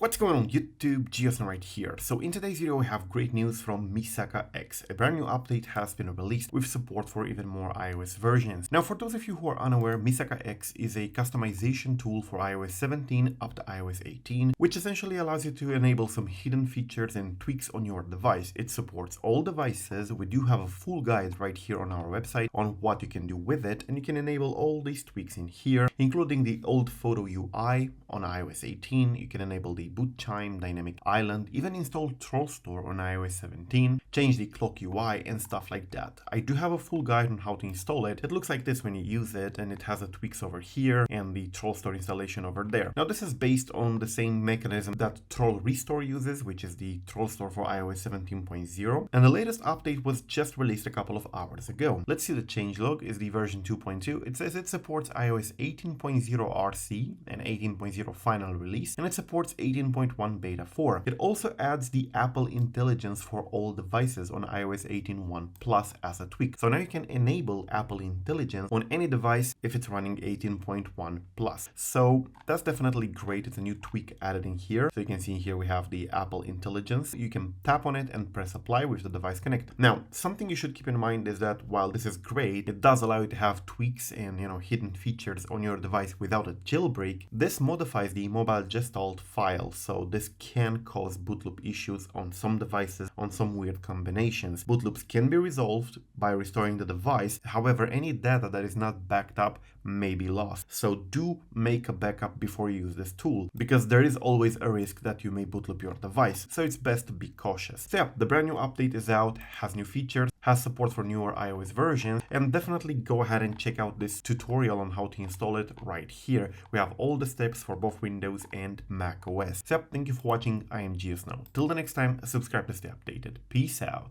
What's going on YouTube, Geosn right here. So in today's video we have great news from MisakaX. A brand new update has been released with support for even more iOS versions. Now for those of you who are unaware, MisakaX is a customization tool for iOS 17 up to iOS 18, which essentially allows you to enable some hidden features and tweaks on your device. It supports all devices. We do have a full guide right here on our website on what you can do with it, and you can enable all these tweaks in here, including the old photo UI on iOS 18. You can enable the Boot Chime, Dynamic Island, even install TrollStore on iOS 17, change the clock UI and stuff like that. I do have a full guide on how to install it. It looks like this when you use it, and it has the tweaks over here and the TrollStore installation over there. Now this is based on the same mechanism that TrollRestore uses, which is the TrollStore for iOS 17.0, and the latest update was just released a couple of hours ago. Let's see the changelog is the version 2.2. It says it supports iOS 18.0 RC and 18.0 final release, and it supports 18.1 beta 4. It also adds the Apple Intelligence for all devices on iOS 18.1 Plus as a tweak. So now you can enable Apple Intelligence on any device if it's running 18.1 Plus. So that's definitely great. It's a new tweak added in here. So you can see here we have the Apple Intelligence. You can tap on it and press apply with the device connected. Now, something you should keep in mind is that while this is great, it does allow you to have tweaks and hidden features on your device without a jailbreak. This modifies the mobile gestalt file, so this can cause boot loop issues on some devices on some weird combinations. Boot loops can be resolved by restoring the device. However, any data that is not backed up may be lost. So do make a backup before you use this tool, because there is always a risk that you may boot loop your device. So it's best to be cautious. So yeah, the brand new update is out, has new features, has support for newer iOS versions, and definitely go ahead and check out this tutorial on how to install it right here. We have all the steps for both Windows and Mac OS. So yeah, thank you for watching. I am Geosn. Till the next time, subscribe to stay updated. Peace out.